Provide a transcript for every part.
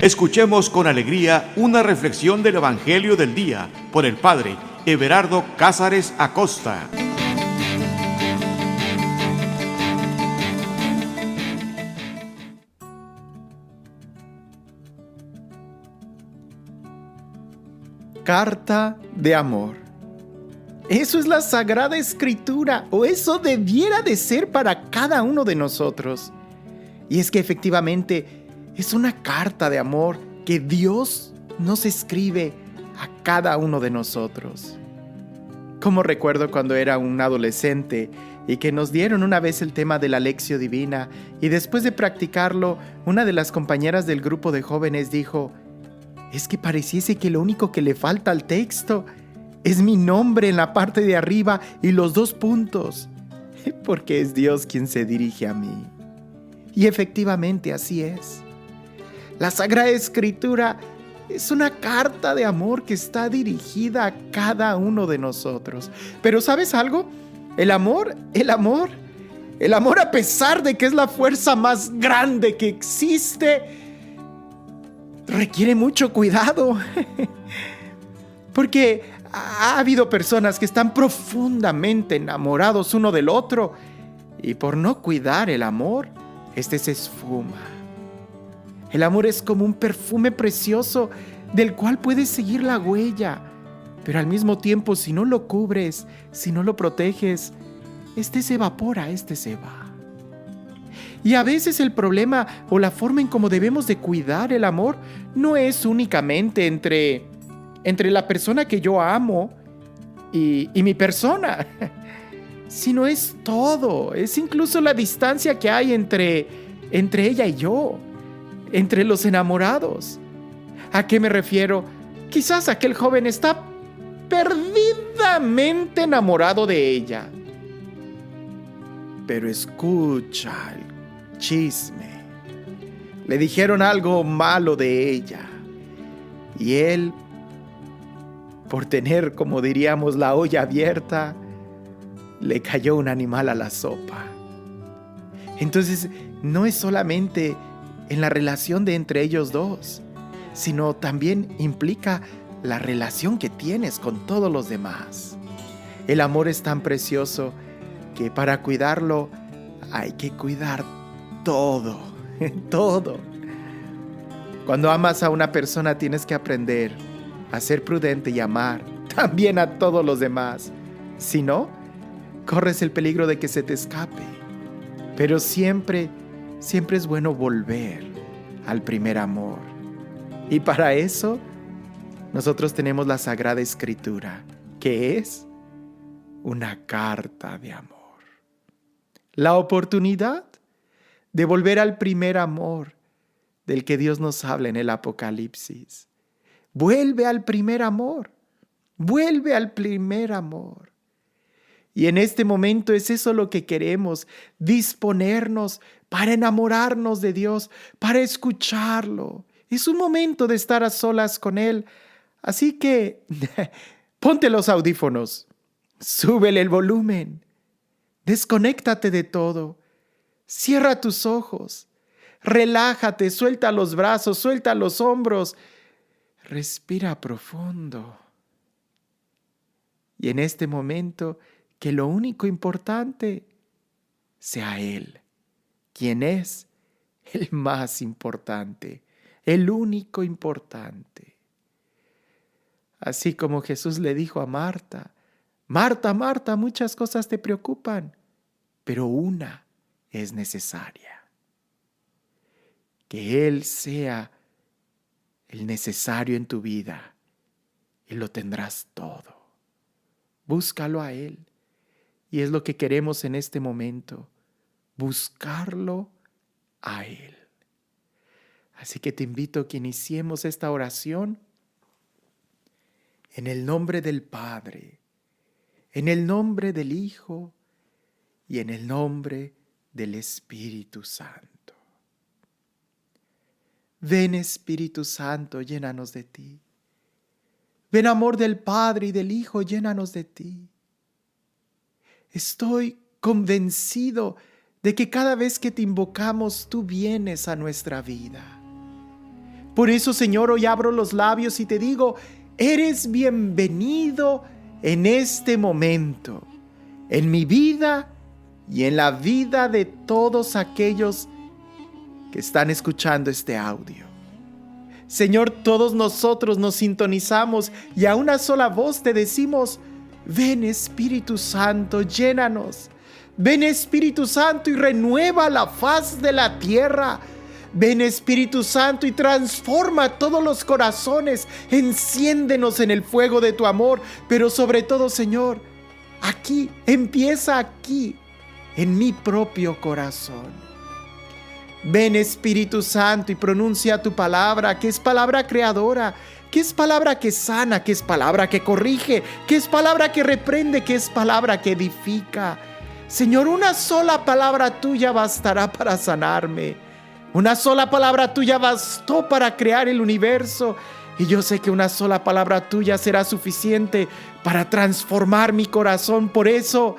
Escuchemos con alegría una reflexión del Evangelio del día por el Padre Everardo Cázares Acosta. Carta de amor. Eso es la Sagrada Escritura, o eso debiera de ser para cada uno de nosotros. Y es que efectivamente es una carta de amor que Dios nos escribe a cada uno de nosotros. Como recuerdo cuando era un adolescente y que nos dieron una vez el tema de la Lectio Divina, y después de practicarlo, una de las compañeras del grupo de jóvenes dijo: es que pareciese que lo único que le falta al texto es mi nombre en la parte de arriba y los 2 puntos, porque es Dios quien se dirige a mí. Y efectivamente así es. La Sagrada Escritura es una carta de amor que está dirigida a cada uno de nosotros. Pero ¿sabes algo? El amor, a pesar de que es la fuerza más grande que existe, requiere mucho cuidado, porque ha habido personas que están profundamente enamorados uno del otro y por no cuidar el amor, este se esfuma. El amor es como un perfume precioso del cual puedes seguir la huella, pero al mismo tiempo, si no lo cubres, si no lo proteges, este se evapora, este se va. Y a veces el problema o la forma en cómo debemos de cuidar el amor no es únicamente entre la persona que yo amo y mi persona, sino es todo. Es incluso la distancia que hay entre ella y yo, entre los enamorados. ¿A qué me refiero? Quizás aquel joven está perdidamente enamorado de ella, pero escucha el chisme. Le dijeron algo malo de ella y él, por tener, como diríamos, la olla abierta, le cayó un animal a la sopa. Entonces, no es solamente en la relación de entre ellos dos, sino también implica la relación que tienes con todos los demás. El amor es tan precioso que para cuidarlo hay que cuidar todo, todo. Cuando amas a una persona tienes que aprender a ser prudente y amar también a todos los demás. Si no, corres el peligro de que se te escape. Pero siempre es bueno volver al primer amor. Y para eso, nosotros tenemos la Sagrada Escritura, que es una carta de amor. La oportunidad de volver al primer amor del que Dios nos habla en el Apocalipsis. Vuelve al primer amor. Vuelve al primer amor. Y en este momento es eso lo que queremos, disponernos para enamorarnos de Dios, para escucharlo. Es un momento de estar a solas con Él. Así que ponte los audífonos, súbele el volumen, desconéctate de todo, cierra tus ojos, relájate, suelta los brazos, suelta los hombros, respira profundo. Y en este momento, que lo único importante sea Él, quien es el más importante, el único importante. Así como Jesús le dijo a Marta: Marta, Marta, muchas cosas te preocupan, pero una es necesaria. Que Él sea el necesario en tu vida y lo tendrás todo. Búscalo a Él. Y es lo que queremos en este momento, buscarlo a Él. Así que te invito a que iniciemos esta oración en el nombre del Padre, en el nombre del Hijo y en el nombre del Espíritu Santo. Ven, Espíritu Santo, llénanos de ti. Ven, amor del Padre y del Hijo, llénanos de ti. Estoy convencido de que cada vez que te invocamos, tú vienes a nuestra vida. Por eso, Señor, hoy abro los labios y te digo, eres bienvenido en este momento, en mi vida y en la vida de todos aquellos que están escuchando este audio. Señor, todos nosotros nos sintonizamos y a una sola voz te decimos, ven Espíritu Santo, llénanos. Ven Espíritu Santo y renueva la faz de la tierra. Ven Espíritu Santo y transforma todos los corazones. Enciéndenos en el fuego de tu amor. Pero sobre todo, Señor, empieza aquí, en mi propio corazón. Ven Espíritu Santo y pronuncia tu palabra, que es palabra creadora, que es palabra que sana, que es palabra que corrige, que es palabra que reprende, que es palabra que edifica. Señor, una sola palabra tuya bastará para sanarme. Una sola palabra tuya bastó para crear el universo. Y yo sé que una sola palabra tuya será suficiente para transformar mi corazón. Por eso,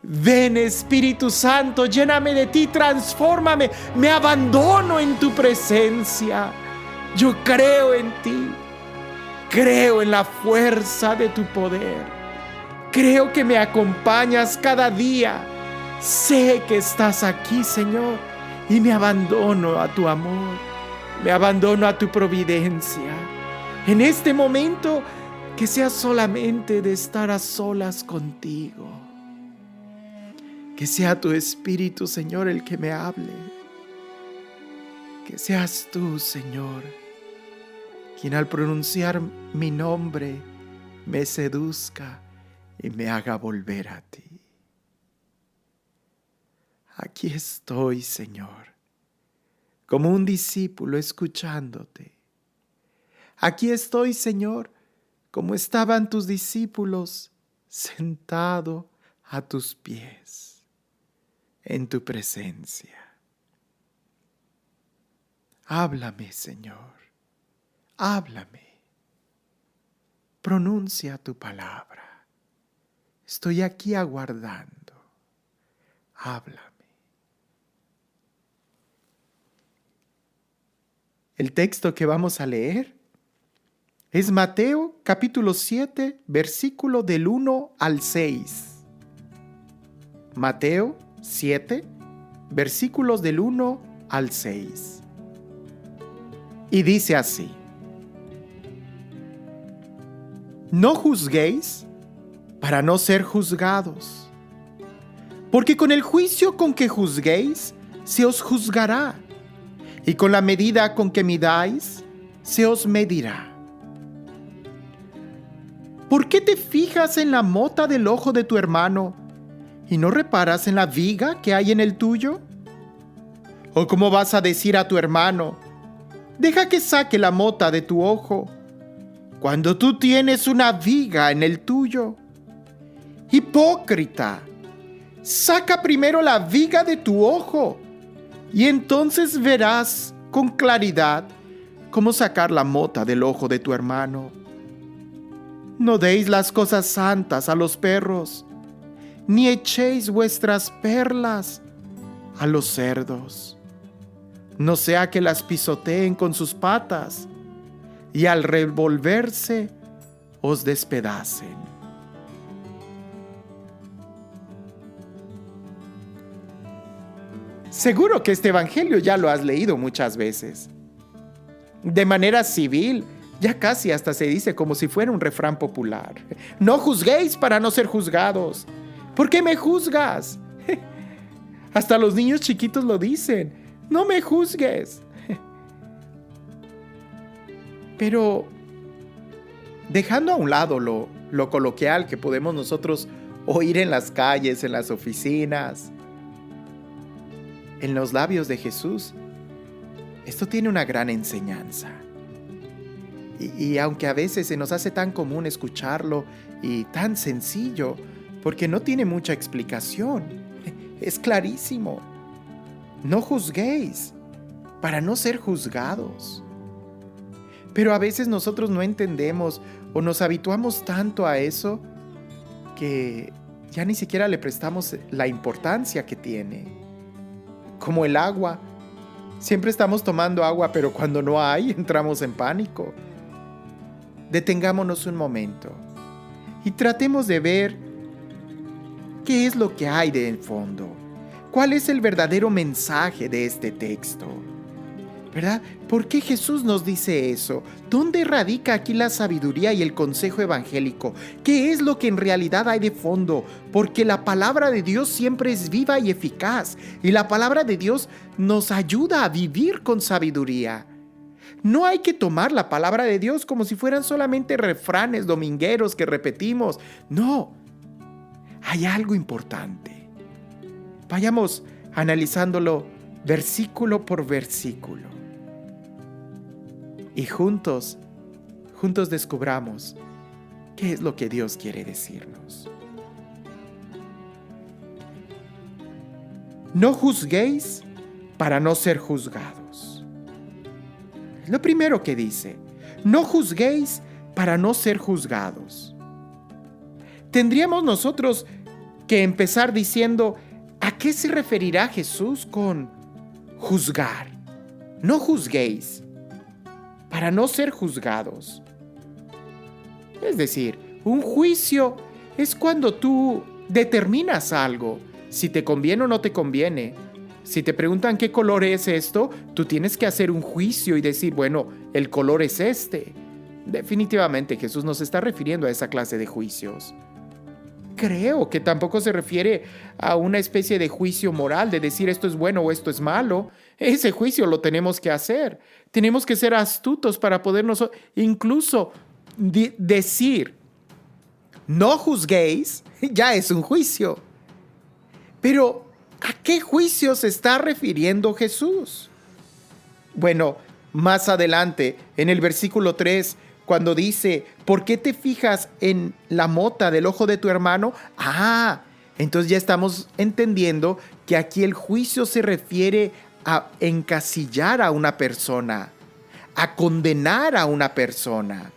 ven Espíritu Santo, lléname de ti, transfórmame. Me abandono en tu presencia. Yo creo en ti. Creo en la fuerza de tu poder. Creo que me acompañas cada día. Sé que estás aquí, Señor, y me abandono a tu amor. Me abandono a tu providencia. En este momento, que sea solamente de estar a solas contigo. Que sea tu Espíritu, Señor, el que me hable. Que seas tú, Señor, quien al pronunciar mi nombre me seduzca y me haga volver a ti. Aquí estoy, Señor, como un discípulo escuchándote. Aquí estoy, Señor, como estaban tus discípulos, sentado a tus pies, en tu presencia. Háblame, Señor, háblame. Pronuncia tu palabra. Estoy aquí aguardando. Háblame. El texto que vamos a leer es Mateo capítulo 7, versículo del 1 al 6. Mateo 7, versículos del 1 al 6. Y dice así: No juzguéis para no ser juzgados, porque con el juicio con que juzguéis, se os juzgará, y con la medida con que midáis, se os medirá. ¿Por qué te fijas en la mota del ojo de tu hermano y no reparas en la viga que hay en el tuyo? ¿O cómo vas a decir a tu hermano, deja que saque la mota de tu ojo, cuando tú tienes una viga en el tuyo? Hipócrita, saca primero la viga de tu ojo, y entonces verás con claridad cómo sacar la mota del ojo de tu hermano. No deis las cosas santas a los perros, ni echéis vuestras perlas a los cerdos, no sea que las pisoteen con sus patas, y al revolverse os despedacen. Seguro que este evangelio ya lo has leído muchas veces. De manera civil, ya casi hasta se dice como si fuera un refrán popular. No juzguéis para no ser juzgados. ¿Por qué me juzgas? Hasta los niños chiquitos lo dicen. No me juzgues. Pero dejando a un lado lo coloquial que podemos nosotros oír en las calles, en las oficinas, en los labios de Jesús, esto tiene una gran enseñanza. Y aunque a veces se nos hace tan común escucharlo y tan sencillo, porque no tiene mucha explicación, es clarísimo. No juzguéis para no ser juzgados. Pero a veces nosotros no entendemos o nos habituamos tanto a eso que ya ni siquiera le prestamos la importancia que tiene. Como el agua, Siempre estamos tomando agua, pero cuando no hay, entramos en pánico. Detengámonos un momento y tratemos de ver qué es lo que hay de fondo. ¿Cuál es el verdadero mensaje de este texto? ¿Verdad? ¿Por qué Jesús nos dice eso? ¿Dónde radica aquí la sabiduría y el consejo evangélico? ¿Qué es lo que en realidad hay de fondo? Porque la palabra de Dios siempre es viva y eficaz, y la palabra de Dios nos ayuda a vivir con sabiduría. No hay que tomar la palabra de Dios como si fueran solamente refranes domingueros que repetimos. No, hay algo importante. Vayamos analizándolo versículo por versículo. Y juntos descubramos qué es lo que Dios quiere decirnos. No juzguéis para no ser juzgados. Es lo primero que dice. No juzguéis para no ser juzgados. Tendríamos nosotros que empezar diciendo, ¿a qué se referirá Jesús con juzgar? No juzguéis para no ser juzgados. Es decir, un juicio es cuando tú determinas algo, si te conviene o no te conviene. Si te preguntan qué color es esto, tú tienes que hacer un juicio y decir, bueno, el color es este. Definitivamente Jesús no se está refiriendo a esa clase de juicios. Creo que tampoco se refiere a una especie de juicio moral, de decir esto es bueno o esto es malo. Ese juicio lo tenemos que hacer. Tenemos que ser astutos para podernos incluso decir, no juzguéis, ya es un juicio. Pero, ¿a qué juicio se está refiriendo Jesús? Bueno, más adelante, en el versículo 3, cuando dice, ¿por qué te fijas en la mota del ojo de tu hermano? Entonces ya estamos entendiendo que aquí el juicio se refiere a encasillar a una persona, a condenar a una persona.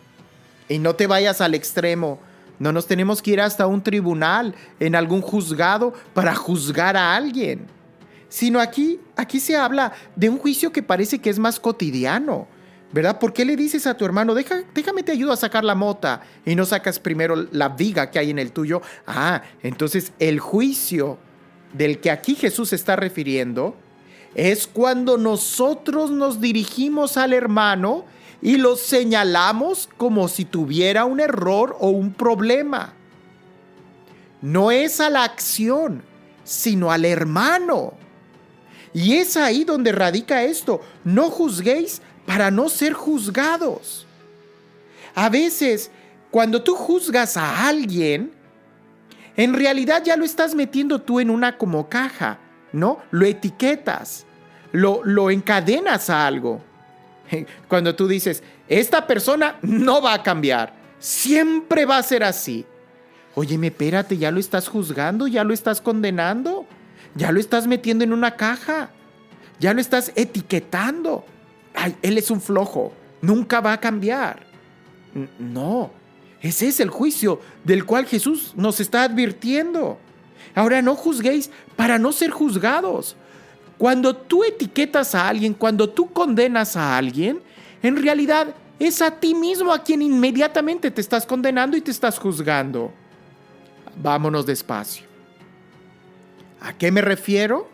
Y no te vayas al extremo. No nos tenemos que ir hasta un tribunal, en algún juzgado, para juzgar a alguien. Sino aquí se habla de un juicio que parece que es más cotidiano, ¿verdad? ¿Por qué le dices a tu hermano, déjame te ayudo a sacar la mota y no sacas primero la viga que hay en el tuyo? Entonces el juicio del que aquí Jesús se está refiriendo es cuando nosotros nos dirigimos al hermano y lo señalamos como si tuviera un error o un problema. No es a la acción, sino al hermano. Y es ahí donde radica esto. No juzguéis para no ser juzgados. A veces, cuando tú juzgas a alguien, en realidad ya lo estás metiendo tú en una como caja, ¿no? Lo etiquetas, lo encadenas a algo. Cuando tú dices, esta persona no va a cambiar, siempre va a ser así. Óyeme, espérate, ya lo estás juzgando, ya lo estás condenando, ya lo estás metiendo en una caja, ya lo estás etiquetando. Él es un flojo, nunca va a cambiar. No, ese es el juicio del cual Jesús nos está advirtiendo. Ahora, no juzguéis para no ser juzgados. Cuando tú etiquetas a alguien, cuando tú condenas a alguien, en realidad es a ti mismo a quien inmediatamente te estás condenando y te estás juzgando. Vámonos despacio. ¿A qué me refiero?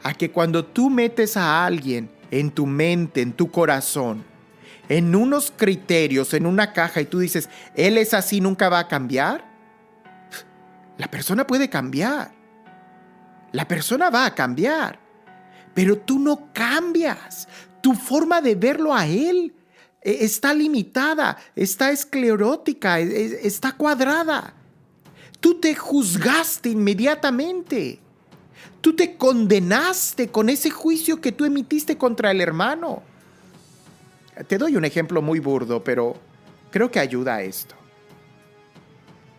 A que cuando tú metes a alguien en tu mente, en tu corazón, en unos criterios, en una caja, y tú dices, él es así, nunca va a cambiar, la persona puede cambiar. La persona va a cambiar. Pero tú no cambias. Tu forma de verlo a él está limitada, está esclerótica, está cuadrada. Tú te juzgaste inmediatamente. Tú te condenaste con ese juicio que tú emitiste contra el hermano. Te doy un ejemplo muy burdo, pero creo que ayuda a esto.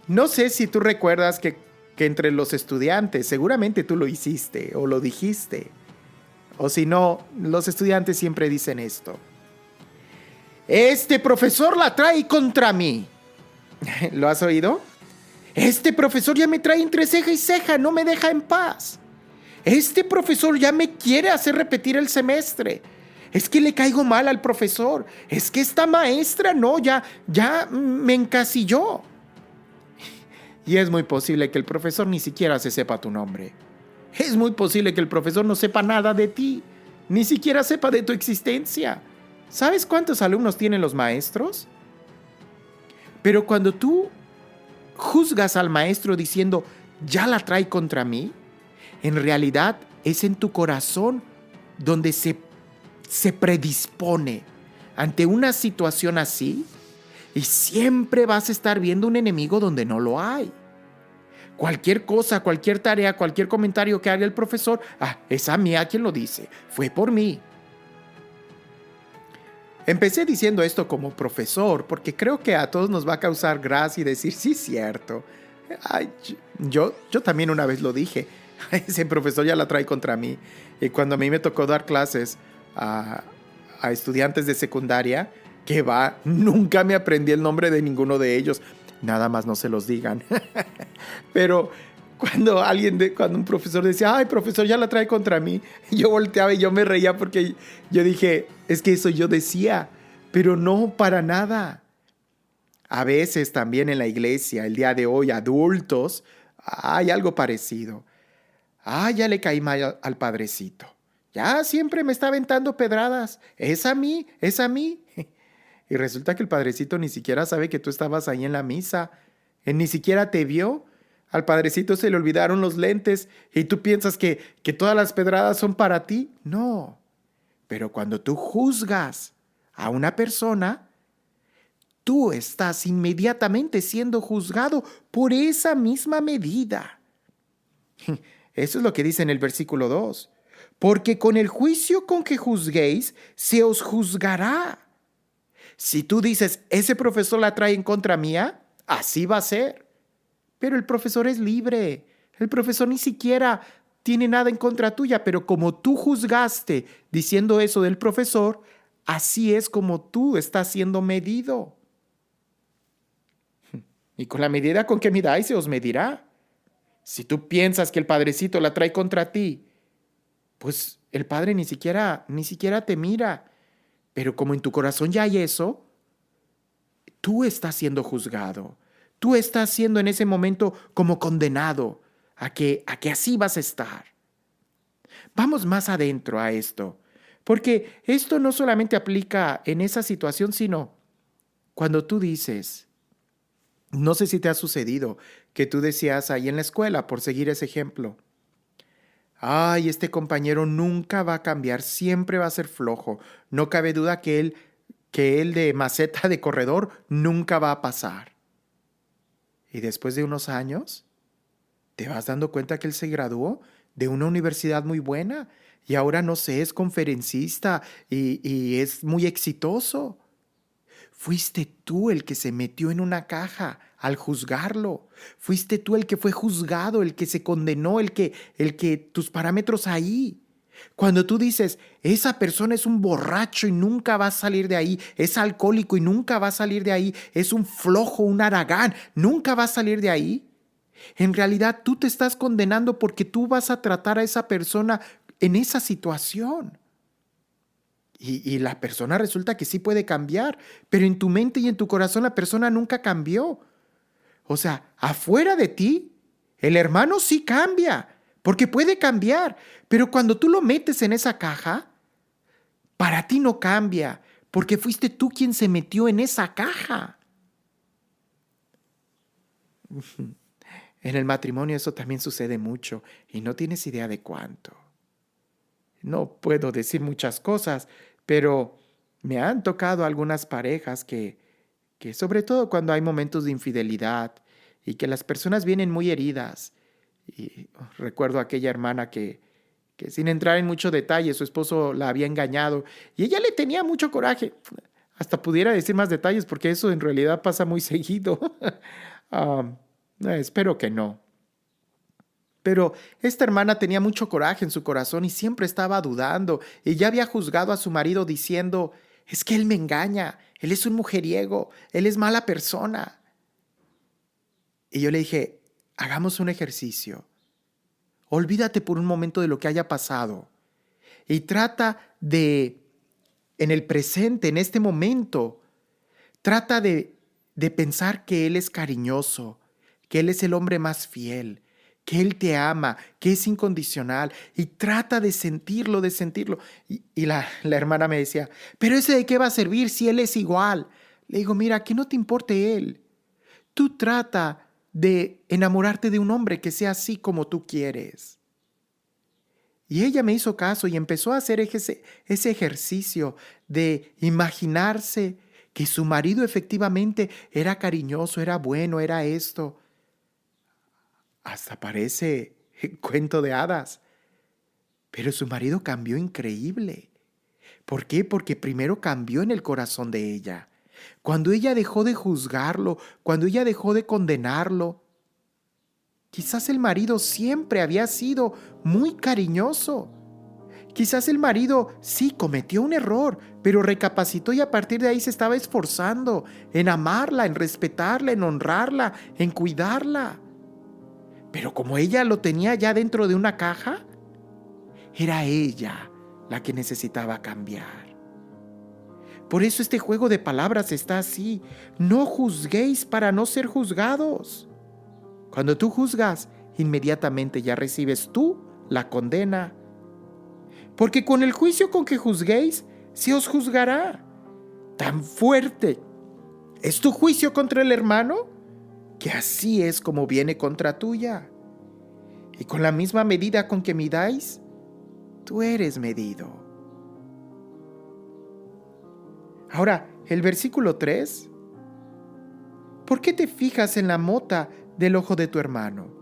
No sé si tú recuerdas que entre los estudiantes, seguramente tú lo hiciste o lo dijiste. O si no, los estudiantes siempre dicen esto. Este profesor la trae contra mí. ¿Lo has oído? Este profesor ya me trae entre ceja y ceja, no me deja en paz. este profesor ya me quiere hacer repetir el semestre. Es que le caigo mal al profesor. Es que esta maestra no, ya me encasilló. Y es muy posible que el profesor ni siquiera se sepa tu nombre. Es muy posible que el profesor no sepa nada de ti, ni siquiera sepa de tu existencia. ¿Sabes cuántos alumnos tienen los maestros? Pero cuando tú juzgas al maestro diciendo, ya la trae contra mí, en realidad es en tu corazón donde se predispone ante una situación así, y siempre vas a estar viendo un enemigo donde no lo hay. Cualquier cosa, cualquier tarea, cualquier comentario que haga el profesor, es a mí a quien lo dice, fue por mí. Empecé diciendo esto como profesor porque creo que a todos nos va a causar gracia y decir, sí, cierto. Yo también una vez lo dije, ese profesor ya la trae contra mí. Y cuando a mí me tocó dar clases a estudiantes de secundaria, nunca me aprendí el nombre de ninguno de ellos. Nada más no se los digan. Pero cuando un profesor decía, ay, profesor, ya la trae contra mí, yo volteaba y yo me reía porque yo dije, es que eso yo decía, pero no para nada. A veces también en la iglesia, el día de hoy, adultos, hay algo parecido. Ya le caí mal al padrecito. Ya siempre me está aventando pedradas. Es a mí, es a mí. Y resulta que el padrecito ni siquiera sabe que tú estabas ahí en la misa. Él ni siquiera te vio. Al padrecito se le olvidaron los lentes y tú piensas que todas las pedradas son para ti. No. Pero cuando tú juzgas a una persona, tú estás inmediatamente siendo juzgado por esa misma medida. Eso es lo que dice en el versículo 2. Porque con el juicio con que juzguéis, se os juzgará. Si tú dices, ese profesor la trae en contra mía, así va a ser. Pero el profesor es libre. El profesor ni siquiera tiene nada en contra tuya, pero como tú juzgaste diciendo eso del profesor, así es como tú estás siendo medido. Y con la medida con que midáis se os medirá. Si tú piensas que el padrecito la trae contra ti, pues el padre ni siquiera te mira. Pero como en tu corazón ya hay eso, tú estás siendo juzgado. Tú estás siendo en ese momento como condenado a que así vas a estar. Vamos más adentro a esto, porque esto no solamente aplica en esa situación, sino cuando tú dices, no sé si te ha sucedido, que tú decías ahí en la escuela, por seguir ese ejemplo, ay, este compañero nunca va a cambiar, siempre va a ser flojo. No cabe duda que él de maceta de corredor nunca va a pasar. Y después de unos años, te vas dando cuenta que él se graduó de una universidad muy buena y ahora, no sé, es conferencista y es muy exitoso. Fuiste tú el que se metió en una caja al juzgarlo. Fuiste tú el que fue juzgado, el que se condenó, el que tus parámetros ahí. Cuando tú dices, esa persona es un borracho y nunca va a salir de ahí, es alcohólico y nunca va a salir de ahí, es un flojo, un haragán, nunca va a salir de ahí. En realidad tú te estás condenando porque tú vas a tratar a esa persona en esa situación. Y la persona resulta que sí puede cambiar, pero en tu mente y en tu corazón la persona nunca cambió. O sea, afuera de ti, el hermano sí cambia, porque puede cambiar, pero cuando tú lo metes en esa caja, para ti no cambia, porque fuiste tú quien se metió en esa caja. En el matrimonio eso también sucede mucho y no tienes idea de cuánto. No puedo decir muchas cosas, pero me han tocado algunas parejas que sobre todo cuando hay momentos de infidelidad y que las personas vienen muy heridas. Y recuerdo a aquella hermana que sin entrar en mucho detalle, su esposo la había engañado y ella le tenía mucho coraje. Hasta pudiera decir más detalles porque eso en realidad pasa muy seguido. Espero que no. Pero esta hermana tenía mucho coraje en su corazón y siempre estaba dudando y ya había juzgado a su marido diciendo, es que él me engaña, él es un mujeriego, él es mala persona. Y yo le dije, hagamos un ejercicio. Olvídate por un momento de lo que haya pasado y trata de, en el presente, en este momento, trata de pensar que Él es cariñoso, que Él es el hombre más fiel, que Él te ama, que es incondicional, y trata de sentirlo, de sentirlo. Y la hermana me decía, pero ¿ese de qué va a servir si Él es igual? Le digo, mira, que no te importe Él. Tú trata de enamorarte de un hombre que sea así como tú quieres. Y ella me hizo caso y empezó a hacer ese ejercicio de imaginarse que su marido efectivamente era cariñoso, era bueno, era esto. Hasta parece cuento de hadas. Pero su marido cambió increíble. ¿Por qué? Porque primero cambió en el corazón de ella. Cuando ella dejó de juzgarlo, cuando ella dejó de condenarlo, quizás el marido siempre había sido muy cariñoso. Quizás el marido sí cometió un error, pero recapacitó y a partir de ahí se estaba esforzando en amarla, en respetarla, en honrarla, en cuidarla. Pero como ella lo tenía ya dentro de una caja, era ella la que necesitaba cambiar. Por eso este juego de palabras está así. No juzguéis para no ser juzgados. Cuando tú juzgas, inmediatamente ya recibes tú la condena. Porque con el juicio con que juzguéis, se os juzgará. Tan fuerte es tu juicio contra el hermano, que así es como viene contra tuya. Y con la misma medida con que midáis, tú eres medido. Ahora, el versículo 3. ¿Por qué te fijas en la mota del ojo de tu hermano?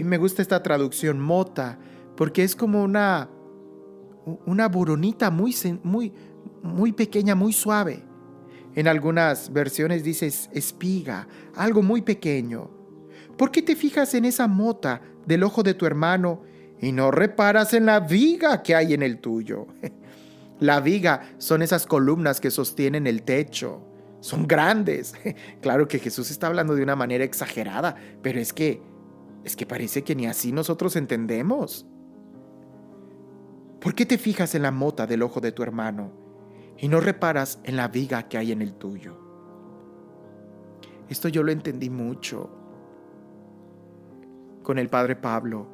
Me gusta esta traducción, mota, porque es como una boronita muy pequeña, muy suave. En algunas versiones dice espiga, algo muy pequeño. ¿Por qué te fijas en esa mota del ojo de tu hermano y no reparas en la viga que hay en el tuyo? La viga son esas columnas que sostienen el techo. Son grandes. Claro que Jesús está hablando de una manera exagerada, pero es que parece que ni así nosotros entendemos. ¿Por qué te fijas en la mota del ojo de tu hermano y no reparas en la viga que hay en el tuyo? Esto yo lo entendí mucho con el Padre Pablo.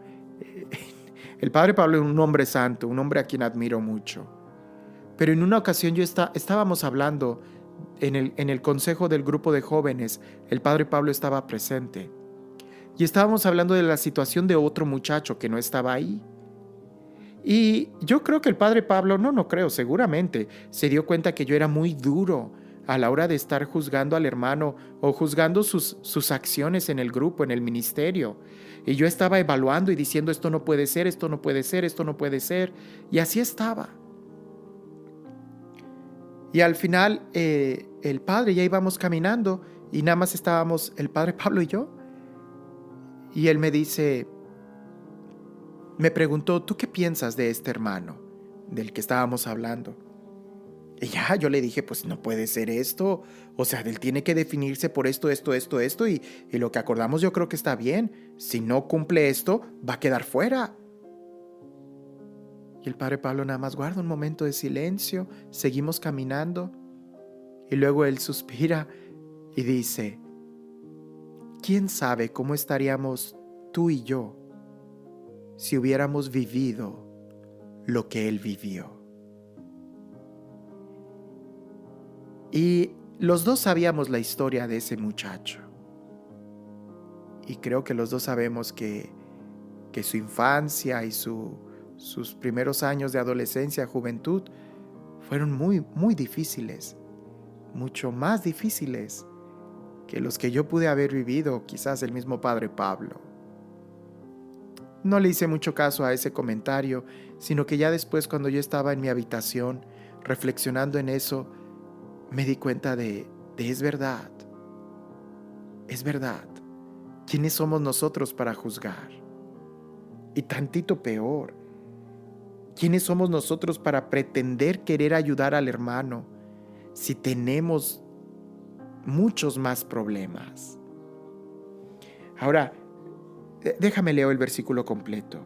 El Padre Pablo es un hombre santo, un hombre a quien admiro mucho. Pero en una ocasión estábamos hablando en el consejo del grupo de jóvenes, el Padre Pablo estaba presente. Y estábamos hablando de la situación de otro muchacho que no estaba ahí. Y yo creo que el Padre Pablo, no creo, seguramente, se dio cuenta que yo era muy duro a la hora de estar juzgando al hermano o juzgando sus acciones en el grupo, en el ministerio. Y yo estaba evaluando y diciendo esto no puede ser, esto no puede ser, esto no puede ser. Y así estaba. Y al final el padre, ya íbamos caminando y nada más estábamos el Padre Pablo y yo. Y él me preguntó, ¿tú qué piensas de este hermano del que estábamos hablando? Y ya yo le dije, pues no puede ser esto. O sea, él tiene que definirse por esto, y lo que acordamos yo creo que está bien. Si no cumple esto, va a quedar fuera. Y el Padre Pablo nada más guarda un momento de silencio, seguimos caminando y luego él suspira y dice, ¿quién sabe cómo estaríamos tú y yo si hubiéramos vivido lo que él vivió? Y los dos sabíamos la historia de ese muchacho. Y creo que los dos sabemos que su infancia y sus primeros años de adolescencia, juventud, fueron muy, muy difíciles, mucho más difíciles que los que yo pude haber vivido, quizás el mismo Padre Pablo. No le hice mucho caso a ese comentario, sino que ya después, cuando yo estaba en mi habitación, reflexionando en eso, me di cuenta de es verdad. Es verdad. ¿Quiénes somos nosotros para juzgar? Y tantito peor, ¿quiénes somos nosotros para pretender querer ayudar al hermano si tenemos muchos más problemas? Ahora, déjame leer el versículo completo.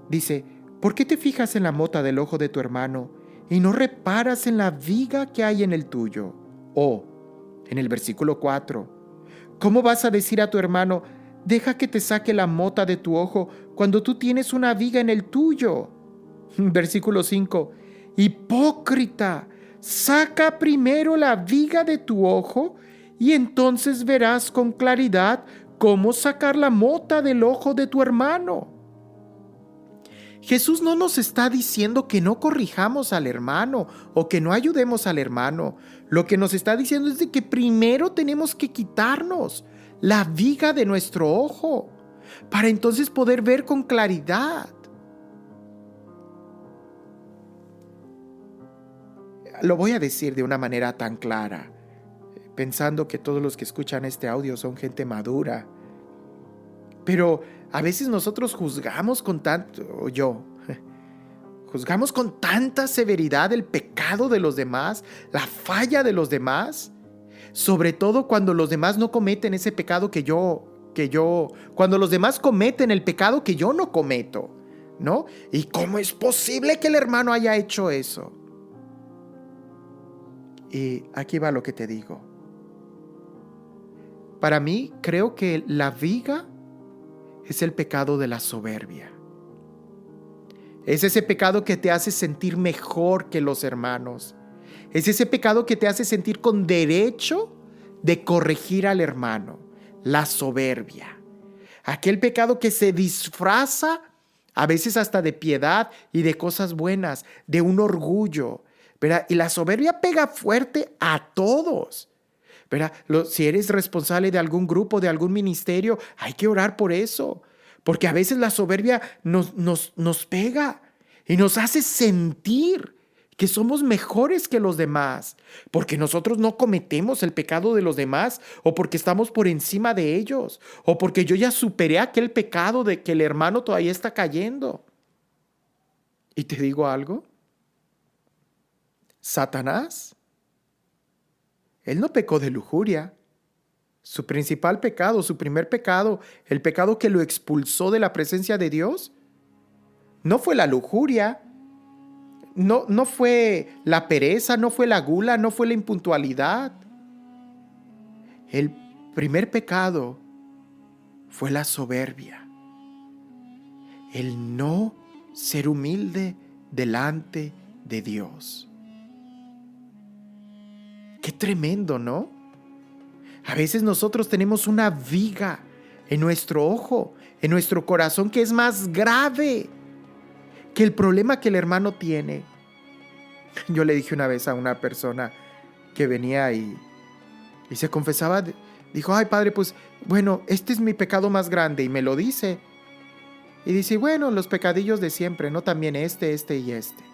Dice, ¿por qué te fijas en la mota del ojo de tu hermano y no reparas en la viga que hay en el tuyo? O, en el versículo 4, ¿cómo vas a decir a tu hermano, deja que te saque la mota de tu ojo cuando tú tienes una viga en el tuyo? Versículo 5, hipócrita, saca primero la viga de tu ojo y entonces verás con claridad cómo sacar la mota del ojo de tu hermano. Jesús no nos está diciendo que no corrijamos al hermano o que no ayudemos al hermano. Lo que nos está diciendo es de que primero tenemos que quitarnos la viga de nuestro ojo para entonces poder ver con claridad. Lo voy a decir de una manera tan clara, pensando que todos los que escuchan este audio son gente madura. Pero a veces nosotros juzgamos con tanta severidad el pecado de los demás, la falla de los demás, sobre todo cuando los demás no cometen ese pecado cuando los demás cometen el pecado que yo no cometo, ¿no? ¿Y cómo es posible que el hermano haya hecho eso? Y aquí va lo que te digo. Para mí, creo que la viga es el pecado de la soberbia. Es ese pecado que te hace sentir mejor que los hermanos. Es ese pecado que te hace sentir con derecho de corregir al hermano. La soberbia. Aquel pecado que se disfraza a veces hasta de piedad y de cosas buenas, de un orgullo, ¿verdad? Y la soberbia pega fuerte a todos, ¿verdad? Si eres responsable de algún grupo, de algún ministerio, hay que orar por eso, porque a veces la soberbia nos pega y nos hace sentir que somos mejores que los demás, porque nosotros no cometemos el pecado de los demás, o porque estamos por encima de ellos, o porque yo ya superé aquel pecado de que el hermano todavía está cayendo. ¿Y te digo algo? Satanás, él no pecó de lujuria. Su principal pecado, su primer pecado, el pecado que lo expulsó de la presencia de Dios, no fue la lujuria, no fue la pereza, no fue la gula, no fue la impuntualidad. El primer pecado fue la soberbia, el no ser humilde delante de Dios. Qué tremendo, ¿no? A veces nosotros tenemos una viga en nuestro ojo, en nuestro corazón, que es más grave que el problema que el hermano tiene. Yo le dije una vez a una persona que venía y se confesaba, dijo, ay padre, pues bueno, este es mi pecado más grande, y me lo dice. Y dice, bueno, los pecadillos de siempre, ¿no? También este y este.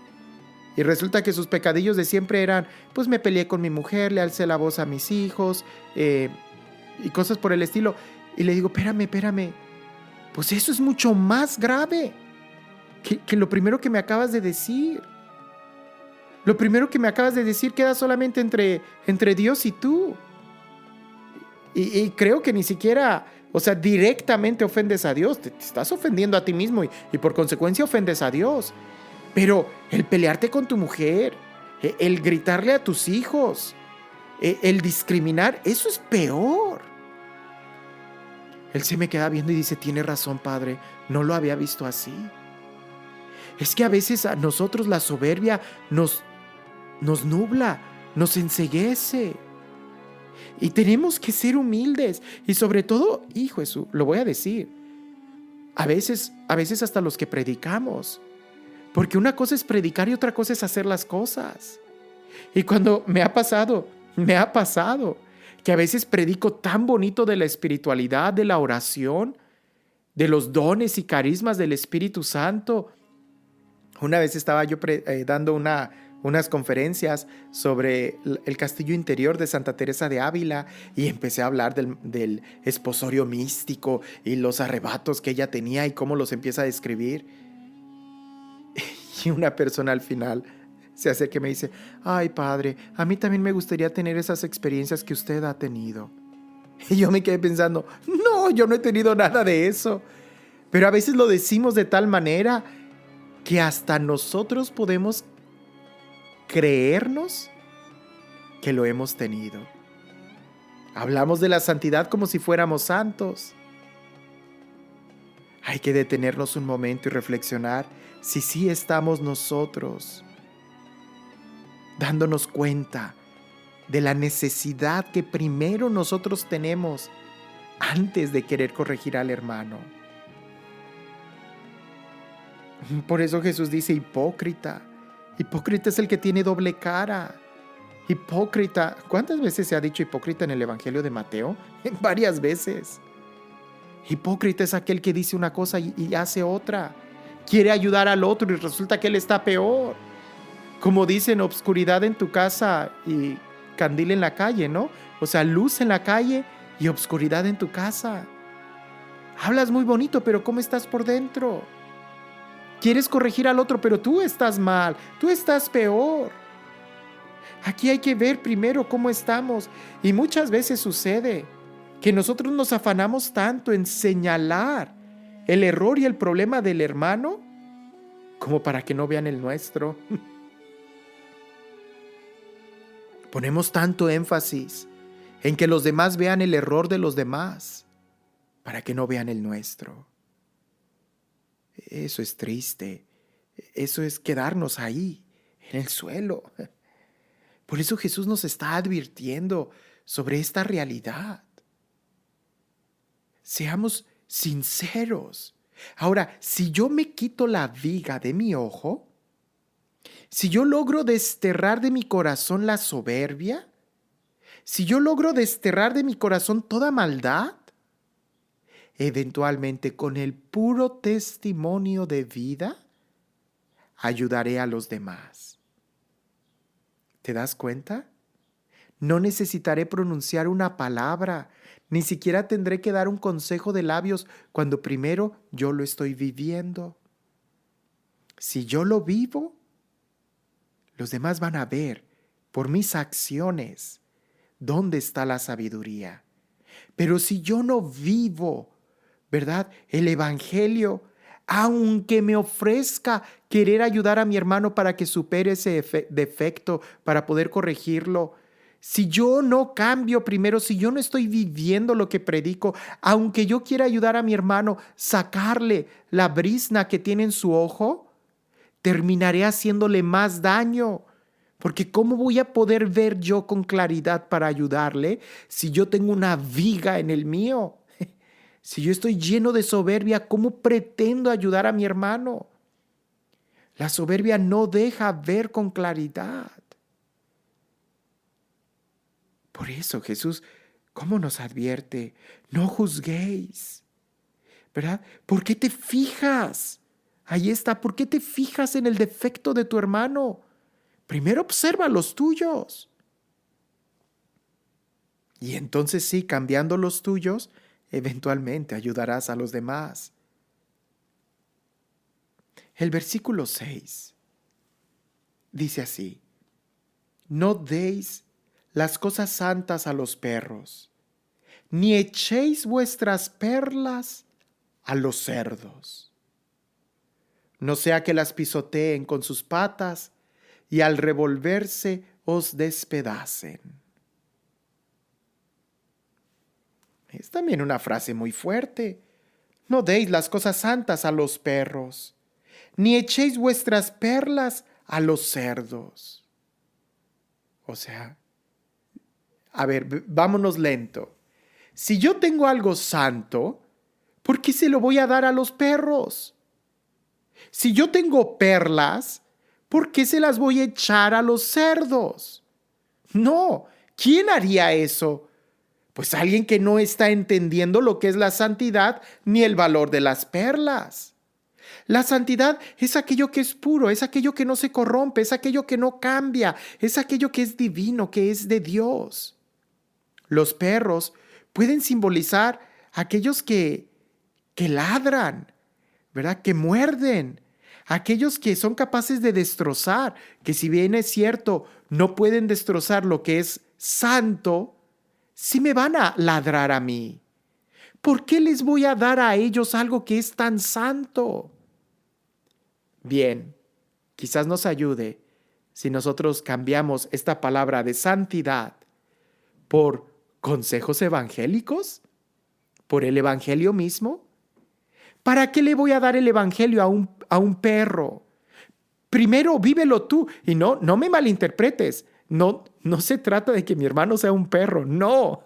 Y resulta que sus pecadillos de siempre eran, pues me peleé con mi mujer, le alcé la voz a mis hijos, y cosas por el estilo. Y le digo, espérame, pues eso es mucho más grave que lo primero que me acabas de decir. Lo primero que me acabas de decir queda solamente entre Dios y tú. Y creo que ni siquiera, directamente ofendes a Dios. Te estás ofendiendo a ti mismo y por consecuencia ofendes a Dios. Pero el pelearte con tu mujer, el gritarle a tus hijos, el discriminar, eso es peor. Él se me queda viendo y dice, tiene razón, padre, no lo había visto así. Es que a veces a nosotros la soberbia nos nubla, nos enceguece. Y tenemos que ser humildes. Y sobre todo, hijo Jesús, lo voy a decir, a veces hasta los que predicamos. Porque una cosa es predicar y otra cosa es hacer las cosas. Y cuando me ha pasado que a veces predico tan bonito de la espiritualidad, de la oración, de los dones y carismas del Espíritu Santo. Una vez estaba yo dando unas conferencias sobre el castillo interior de Santa Teresa de Ávila y empecé a hablar del esposorio místico y los arrebatos que ella tenía y cómo los empieza a describir. Y una persona al final se acerca y me dice, ay padre, a mí también me gustaría tener esas experiencias que usted ha tenido. Y yo me quedé pensando, no, yo no he tenido nada de eso. Pero a veces lo decimos de tal manera que hasta nosotros podemos creernos que lo hemos tenido. Hablamos de la santidad como si fuéramos santos. Hay que detenernos un momento y reflexionar si sí estamos nosotros dándonos cuenta de la necesidad que primero nosotros tenemos antes de querer corregir al hermano. Por eso Jesús dice hipócrita. Hipócrita es el que tiene doble cara. Hipócrita. ¿Cuántas veces se ha dicho hipócrita en el Evangelio de Mateo? Varias veces. Hipócrita es aquel que dice una cosa y hace otra. Quiere ayudar al otro y resulta que él está peor. Como dicen, obscuridad en tu casa y candil en la calle, ¿no? O sea, luz en la calle y obscuridad en tu casa. Hablas muy bonito, pero ¿cómo estás por dentro? Quieres corregir al otro, pero tú estás mal, tú estás peor. Aquí hay que ver primero cómo estamos. Y muchas veces sucede que nosotros nos afanamos tanto en señalar el error y el problema del hermano como para que no vean el nuestro. Ponemos tanto énfasis en que los demás vean el error de los demás para que no vean el nuestro. Eso es triste. Eso es quedarnos ahí, en el suelo. Por eso Jesús nos está advirtiendo sobre esta realidad. Seamos sinceros. Ahora, si yo me quito la viga de mi ojo, si yo logro desterrar de mi corazón la soberbia, si yo logro desterrar de mi corazón toda maldad, eventualmente con el puro testimonio de vida, ayudaré a los demás. ¿Te das cuenta? No necesitaré pronunciar una palabra, ni siquiera tendré que dar un consejo de labios cuando primero yo lo estoy viviendo. Si yo lo vivo, los demás van a ver por mis acciones dónde está la sabiduría. Pero si yo no vivo, ¿verdad?, el Evangelio, aunque me ofrezca querer ayudar a mi hermano para que supere ese defecto, para poder corregirlo, si yo no cambio primero, si yo no estoy viviendo lo que predico, aunque yo quiera ayudar a mi hermano, sacarle la brizna que tiene en su ojo, terminaré haciéndole más daño. Porque ¿cómo voy a poder ver yo con claridad para ayudarle si yo tengo una viga en el mío? Si yo estoy lleno de soberbia, ¿cómo pretendo ayudar a mi hermano? La soberbia no deja ver con claridad. Por eso Jesús, ¿cómo nos advierte? No juzguéis, ¿verdad? ¿Por qué te fijas? Ahí está, ¿por qué te fijas en el defecto de tu hermano? Primero observa los tuyos. Y entonces sí, cambiando los tuyos, eventualmente ayudarás a los demás. El versículo 6 dice así: no deis las cosas santas a los perros, ni echéis vuestras perlas a los cerdos, no sea que las pisoteen con sus patas y al revolverse os despedacen. Es también una frase muy fuerte. No deis las cosas santas a los perros, ni echéis vuestras perlas a los cerdos. O sea, a ver, vámonos lento. Si yo tengo algo santo, ¿por qué se lo voy a dar a los perros? Si yo tengo perlas, ¿por qué se las voy a echar a los cerdos? No, ¿quién haría eso? Pues alguien que no está entendiendo lo que es la santidad ni el valor de las perlas. La santidad es aquello que es puro, es aquello que no se corrompe, es aquello que no cambia, es aquello que es divino, que es de Dios. Los perros pueden simbolizar aquellos que ladran, ¿verdad? Que muerden, aquellos que son capaces de destrozar, que si bien es cierto, no pueden destrozar lo que es santo, sí me van a ladrar a mí. ¿Por qué les voy a dar a ellos algo que es tan santo? Bien, quizás nos ayude si nosotros cambiamos esta palabra de santidad por consejos evangélicos, por el evangelio mismo. ¿Para qué le voy a dar el evangelio a un perro? Primero vívelo tú. Y no me malinterpretes. No se trata de que mi hermano sea un perro. No.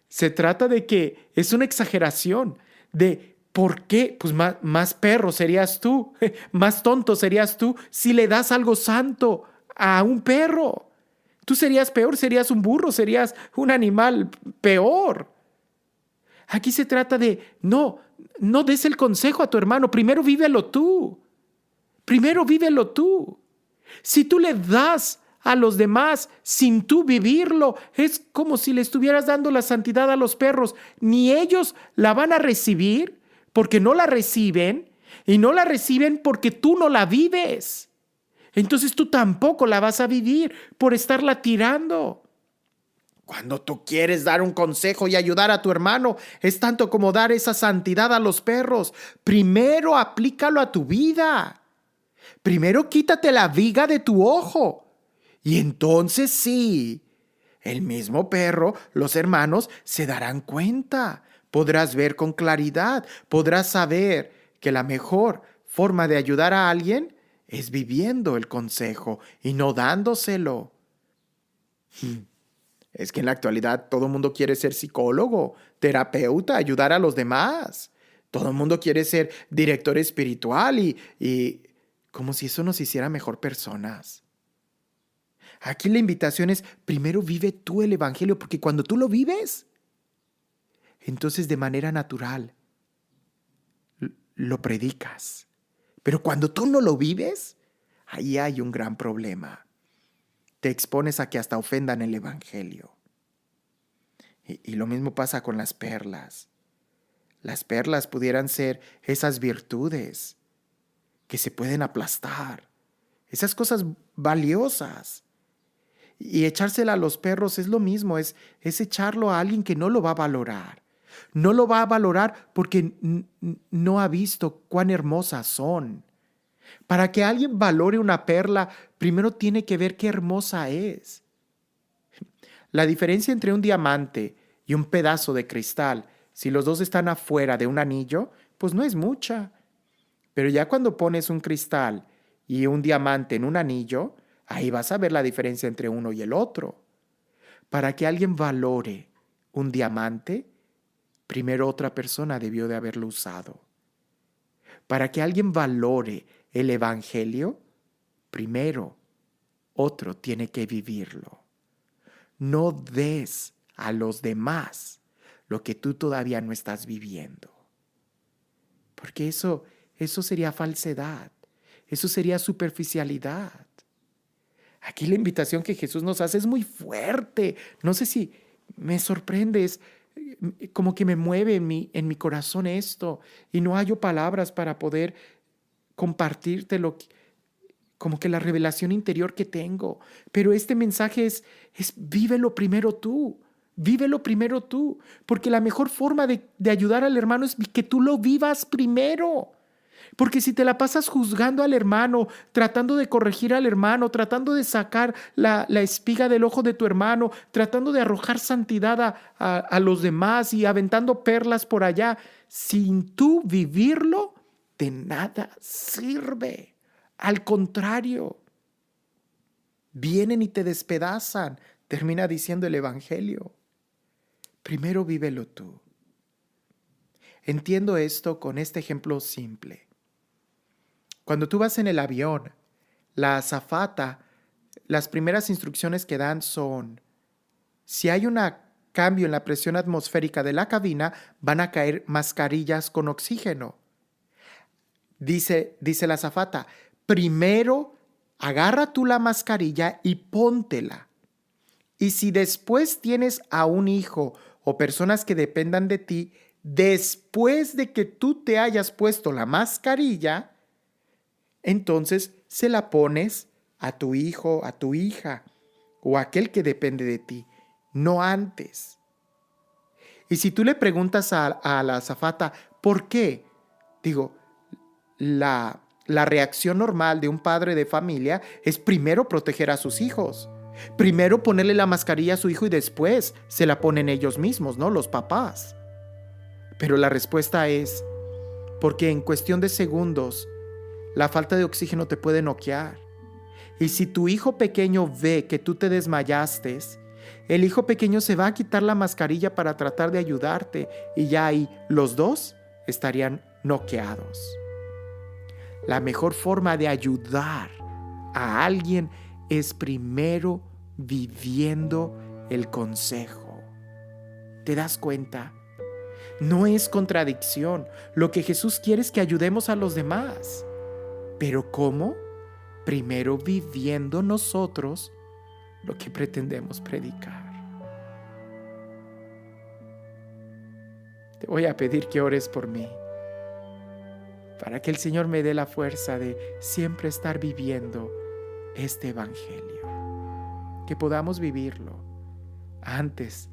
Se trata de que es una exageración. De ¿por qué? Pues más perro serías tú. Más tonto serías tú si le das algo santo a un perro. Tú serías peor, serías un burro, serías un animal peor. Aquí se trata de, no des el consejo a tu hermano, primero vívelo tú. Primero vívelo tú. Si tú le das a los demás sin tú vivirlo, es como si le estuvieras dando la santidad a los perros. Ni ellos la van a recibir porque no la reciben y no la reciben porque tú no la vives. Entonces tú tampoco la vas a vivir por estarla tirando. Cuando tú quieres dar un consejo y ayudar a tu hermano, es tanto como dar esa santidad a los perros. Primero aplícalo a tu vida. Primero quítate la viga de tu ojo. Y entonces sí, el mismo perro, los hermanos se darán cuenta. Podrás ver con claridad, podrás saber que la mejor forma de ayudar a alguien es viviendo el consejo y no dándoselo. Es que en la actualidad todo el mundo quiere ser psicólogo, terapeuta, ayudar a los demás. Todo el mundo quiere ser director espiritual y como si eso nos hiciera mejor personas. Aquí la invitación es, primero vive tú el evangelio, porque cuando tú lo vives, entonces de manera natural lo predicas. Pero cuando tú no lo vives, ahí hay un gran problema. Te expones a que hasta ofendan el evangelio. Y lo mismo pasa con las perlas. Las perlas pudieran ser esas virtudes que se pueden aplastar, esas cosas valiosas. Y echársela a los perros es lo mismo, es echarlo a alguien que no lo va a valorar. No lo va a valorar porque no ha visto cuán hermosas son. Para que alguien valore una perla, primero tiene que ver qué hermosa es. La diferencia entre un diamante y un pedazo de cristal, si los dos están afuera de un anillo, pues no es mucha. Pero ya cuando pones un cristal y un diamante en un anillo, ahí vas a ver la diferencia entre uno y el otro. Para que alguien valore un diamante, primero otra persona debió de haberlo usado. Para que alguien valore el evangelio, primero otro tiene que vivirlo. No des a los demás lo que tú todavía no estás viviendo. Porque eso sería falsedad. Eso sería superficialidad. Aquí la invitación que Jesús nos hace es muy fuerte. No sé si me sorprende, es como que me mueve en mi corazón esto y no hallo palabras para poder compartirte como que la revelación interior que tengo. Pero este mensaje es vívelo primero tú. Vívelo primero tú. Porque la mejor forma de ayudar al hermano es que tú lo vivas primero. Porque si te la pasas juzgando al hermano, tratando de corregir al hermano, tratando de sacar la espiga del ojo de tu hermano, tratando de arrojar santidad a los demás y aventando perlas por allá, sin tú vivirlo, de nada sirve. Al contrario, vienen y te despedazan, termina diciendo el evangelio. Primero vívelo tú. Entiendo esto con este ejemplo simple. Cuando tú vas en el avión, la azafata, las primeras instrucciones que dan son, si hay un cambio en la presión atmosférica de la cabina, van a caer mascarillas con oxígeno. Dice la azafata, primero agarra tú la mascarilla y póntela. Y si después tienes a un hijo o personas que dependan de ti, después de que tú te hayas puesto la mascarilla, entonces se la pones a tu hijo, a tu hija o a aquel que depende de ti, no antes. Y si tú le preguntas a la azafata, ¿por qué? Digo, la La reacción normal de un padre de familia es primero proteger a sus hijos. Primero ponerle la mascarilla a su hijo y después se la ponen ellos mismos, ¿no? Los papás. Pero la respuesta es porque en cuestión de segundos la falta de oxígeno te puede noquear. Y si tu hijo pequeño ve que tú te desmayaste, el hijo pequeño se va a quitar la mascarilla para tratar de ayudarte y ya ahí los dos estarían noqueados. La mejor forma de ayudar a alguien es primero viviendo el consejo. ¿Te das cuenta? No es contradicción. Lo que Jesús quiere es que ayudemos a los demás. ¿Pero cómo? Primero viviendo nosotros lo que pretendemos predicar. Te voy a pedir que ores por mí, para que el Señor me dé la fuerza de siempre estar viviendo este evangelio, que podamos vivirlo antes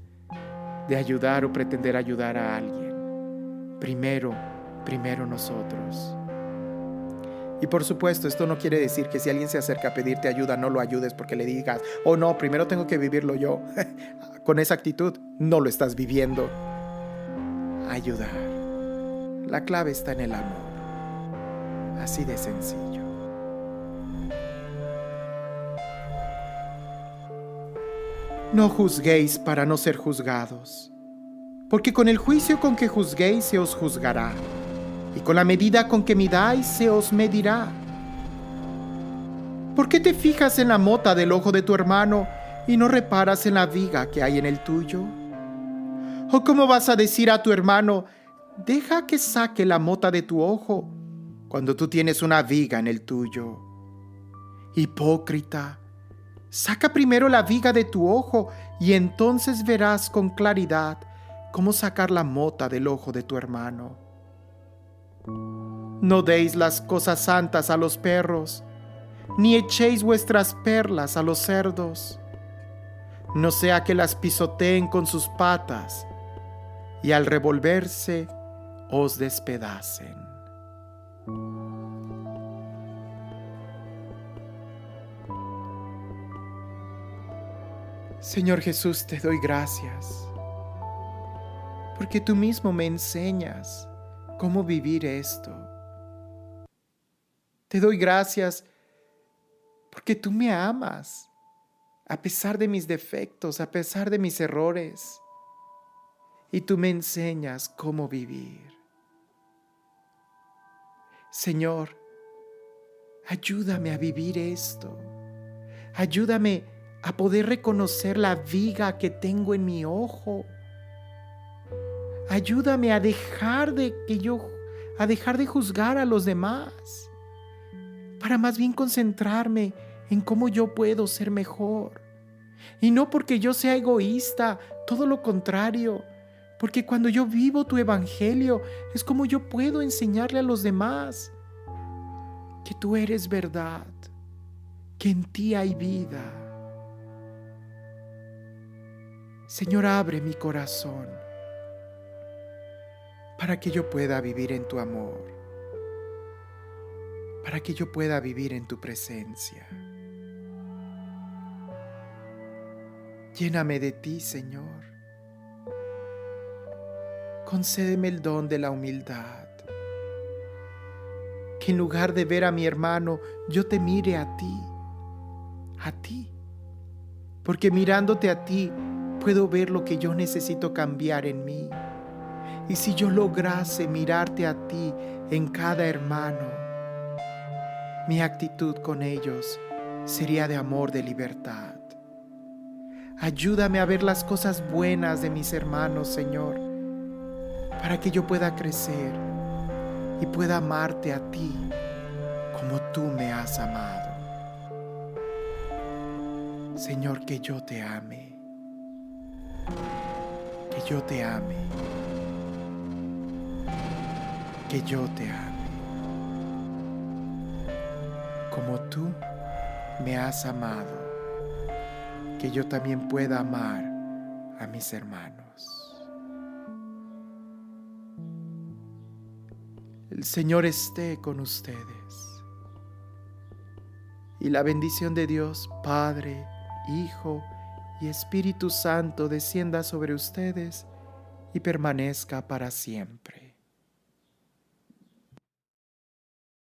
de ayudar o pretender ayudar a alguien. Primero nosotros. Y por supuesto, esto no quiere decir que si alguien se acerca a pedirte ayuda, no lo ayudes porque le digas, oh no, primero tengo que vivirlo yo. Con esa actitud, no lo estás viviendo. Ayudar. La clave está en el amor. Así de sencillo. No juzguéis para no ser juzgados, porque con el juicio con que juzguéis se os juzgará, y con la medida con que midáis se os medirá. ¿Por qué te fijas en la mota del ojo de tu hermano y no reparas en la viga que hay en el tuyo? ¿O cómo vas a decir a tu hermano, deja que saque la mota de tu ojo, cuando tú tienes una viga en el tuyo? Hipócrita, saca primero la viga de tu ojo y entonces verás con claridad cómo sacar la mota del ojo de tu hermano. No deis las cosas santas a los perros, ni echéis vuestras perlas a los cerdos, no sea que las pisoteen con sus patas y al revolverse os despedacen. Señor Jesús, te doy gracias, porque tú mismo me enseñas cómo vivir esto. Te doy gracias porque tú me amas, a pesar de mis defectos, a pesar de mis errores, y tú me enseñas cómo vivir. Señor, ayúdame a vivir esto. Ayúdame a poder reconocer la viga que tengo en mi ojo. Ayúdame a dejar de juzgar a los demás, para más bien concentrarme en cómo yo puedo ser mejor. Y no porque yo sea egoísta, todo lo contrario, porque cuando yo vivo tu evangelio es como yo puedo enseñarle a los demás que tú eres verdad, que en ti hay vida. Señor, abre mi corazón para que yo pueda vivir en tu amor, para que yo pueda vivir en tu presencia. Lléname de ti, Señor. Concédeme el don de la humildad, que en lugar de ver a mi hermano, yo te mire a ti, porque mirándote a ti, puedo ver lo que yo necesito cambiar en mí. Y si yo lograse mirarte a ti en cada hermano, mi actitud con ellos sería de amor, de libertad. Ayúdame a ver las cosas buenas de mis hermanos, Señor, para que yo pueda crecer y pueda amarte a ti como tú me has amado. Señor, que yo te ame, que yo te ame, que yo te ame, como tú me has amado, que yo también pueda amar a mis hermanos. El Señor esté con ustedes. y la bendición de Dios, Padre, Hijo y Espíritu Santo descienda sobre ustedes y permanezca para siempre.